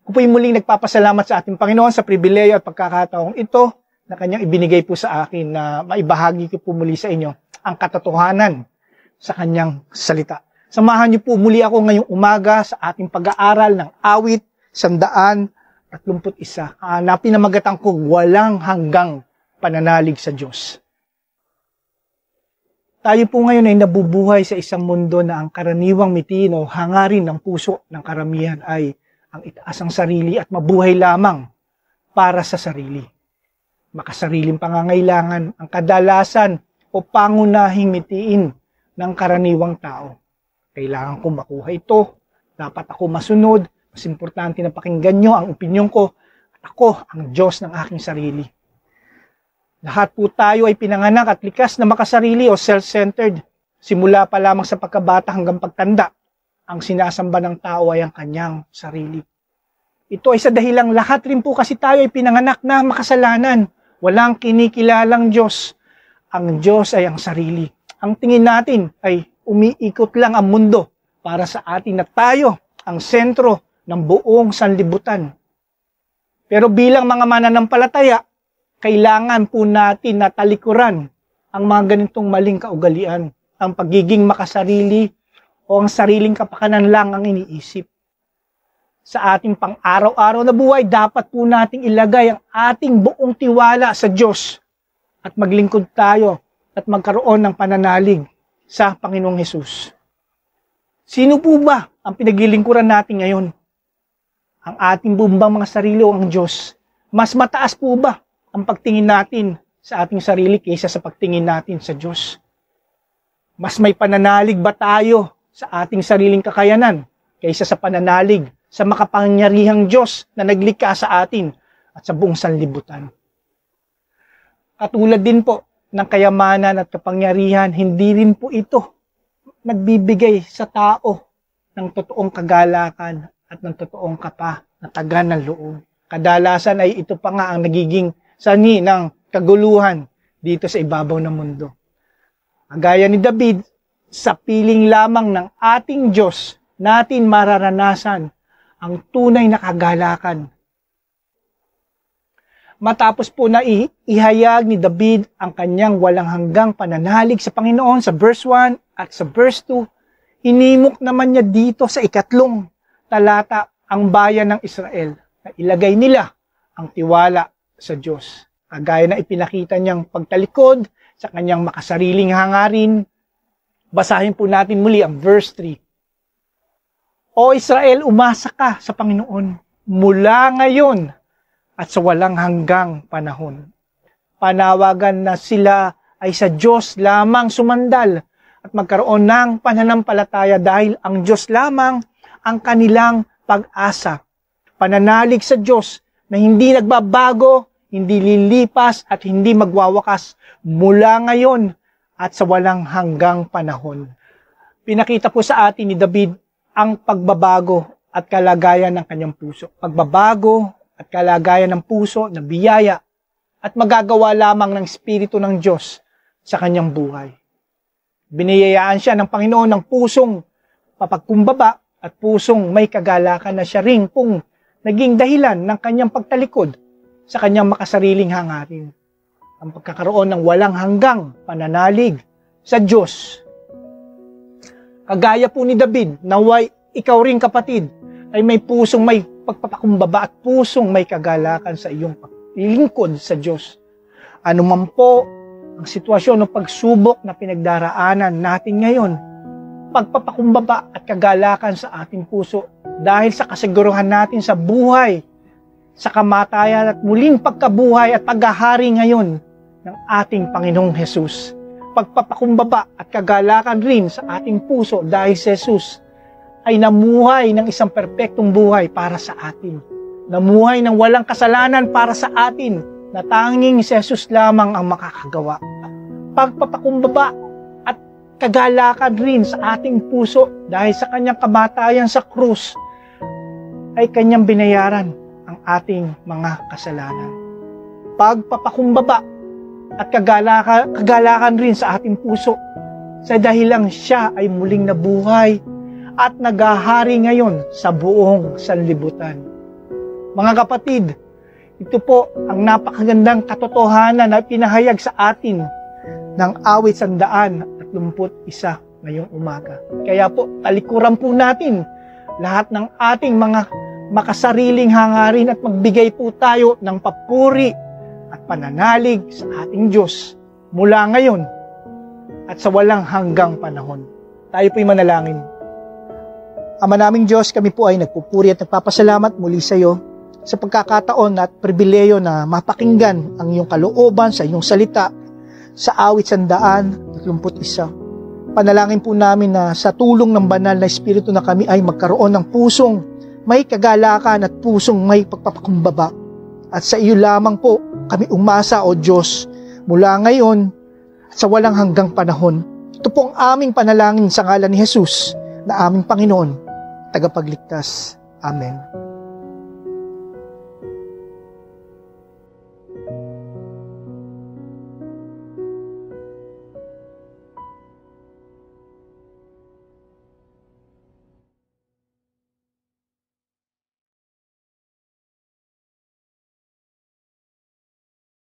Ako po'y muling nagpapasalamat sa ating Panginoon sa pribileyo at pagkakataong ito na kanyang ibinigay po sa akin na maibahagi ko po muli sa inyo ang katotohanan sa kanyang salita. Samahan niyo po muli ako ngayong umaga sa ating pag-aaral ng awit 131 na pinamagatan ko, walang hanggang pananalig sa Diyos. Tayo po ngayon ay nabubuhay sa isang mundo na ang karaniwang mitiin o hangarin ng puso ng karamihan ay ang itaas ang sarili at mabuhay lamang para sa sarili. Makasariling pangangailangan ang kadalasan o pangunahing mitiin ng karaniwang tao. Kailangan ko makuha ito, dapat ako masunod, mas importante na pakinggan nyo ang opinyon ko at ako ang Diyos ng aking sarili. Lahat po tayo ay pinanganak at likas na makasarili o self-centered. Simula pa lamang sa pagkabata hanggang pagtanda, ang sinasamba ng tao ay ang kanyang sarili. Ito ay sa dahilang lahat rin po kasi tayo ay pinanganak na makasalanan. Walang kinikilalang Diyos. Ang Diyos ay ang sarili. Ang tingin natin ay umiikot lang ang mundo para sa atin na tayo ang sentro ng buong sanlibutan. Pero bilang mga mananampalataya, kailangan po natin na talikuran ang mga ganitong maling kaugalian. Ang pagiging makasarili o ang sariling kapakanan lang ang iniisip. Sa ating pang-araw-araw na buhay, dapat po nating ilagay ang ating buong tiwala sa Diyos at maglingkod tayo at magkaroon ng pananalig sa Panginoong Hesus. Sino po ba ang pinaglilingkuran natin ngayon? Ang ating bumbang mga sarili o ang Diyos? Mas mataas po ba ang pagtingin natin sa ating sarili kaysa sa pagtingin natin sa Diyos? Mas may pananalig ba tayo sa ating sariling kakayanan kaysa sa pananalig sa makapangyarihang Diyos na naglikha sa atin at sa buong sanlibutan? Katulad din po ng kayamanan at kapangyarihan, hindi rin po ito nagbibigay sa tao ng totoong kagalakan at ng totoong kapanatagan ng loob. Kadalasan ay ito pa nga ang nagiging sanhi ng kaguluhan dito sa ibabaw ng mundo. Gaya ni David, sa piling lamang ng ating Diyos, natin mararanasan ang tunay na kagalakan. Matapos po na ihayag ni David ang kanyang walang hanggang pananalig sa Panginoon sa verse 1 at sa verse 2, hinimok naman niya dito sa 3 talata ang bayan ng Israel na ilagay nila ang tiwala sa Diyos. Kagaya na ipinakita niyang pagtalikod sa kanyang makasariling hangarin, basahin po natin muli ang verse 3. O Israel, umasa ka sa Panginoon mula ngayon at sa walang hanggang panahon. Panawagan na sila ay sa Diyos lamang sumandal at magkaroon ng pananampalataya dahil ang Diyos lamang ang kanilang pag-asa. Pananalig sa Diyos na hindi nagbabago, hindi lilipas at hindi magwawakas mula ngayon at sa walang hanggang panahon. Pinakita po sa atin ni David ang pagbabago at kalagayan ng kanyang puso. Pagbabago at kalagayan ng puso na biyaya at magagawa lamang ng Espiritu ng Diyos sa kanyang buhay. Biniyayaan siya ng Panginoon ng pusong papagkumbaba at pusong may kagalakan na siya ring pong naging dahilan ng kanyang pagtalikod sa kanyang makasariling hangarin. Ang pagkakaroon ng walang hanggang pananalig sa Diyos. Kagaya po ni David, naway ikaw ring kapatid ay may pusong may pagpapakumbaba at pusong may kagalakan sa iyong paglingkod sa Diyos. Ano man po ang sitwasyon o pagsubok na pinagdaraanan natin ngayon, pagpapakumbaba at kagalakan sa ating puso dahil sa kasiguruhan natin sa buhay, sa kamatayan at muling pagkabuhay at paghahari ngayon ng ating Panginoong Hesus. Pagpapakumbaba at kagalakan rin sa ating puso dahil si Jesus ay namuhay ng isang perpektong buhay para sa atin. Namuhay ng walang kasalanan para sa atin na tanging si Jesus lamang ang makakagawa. Pagpapakumbaba at kagalakan rin sa ating puso dahil sa kanyang kamatayan sa krus ay kanyang binayaran ang ating mga kasalanan. Pagpapakumbaba at kagalakan rin sa ating puso sa dahilang siya ay muling nabuhay at naghahari ngayon sa buong sanlibutan. Mga kapatid, ito po ang napakagandang katotohanan na pinahayag sa atin ng awit 131 ngayong umaga. Kaya po, talikuran po natin lahat ng ating mga makasariling hangarin at magbigay po tayo ng papuri at pananalig sa ating Diyos mula ngayon at sa walang hanggang panahon. Tayo po'y manalangin. Ama naming Diyos, kami po ay nagpupuri at nagpapasalamat muli sa iyo sa pagkakataon at pribileyo na mapakinggan ang iyong kalooban sa iyong salita sa awit 131. Panalangin po namin na sa tulong ng banal na Espiritu na kami ay magkaroon ng pusong may kagalakan at pusong may pagpapakumbaba. At sa iyo lamang po kami umasa, O Diyos, mula ngayon at sa walang hanggang panahon. Ito po ang aming panalangin sa ngalan ni Jesus na aming Panginoon, tagapagligtas. Amen.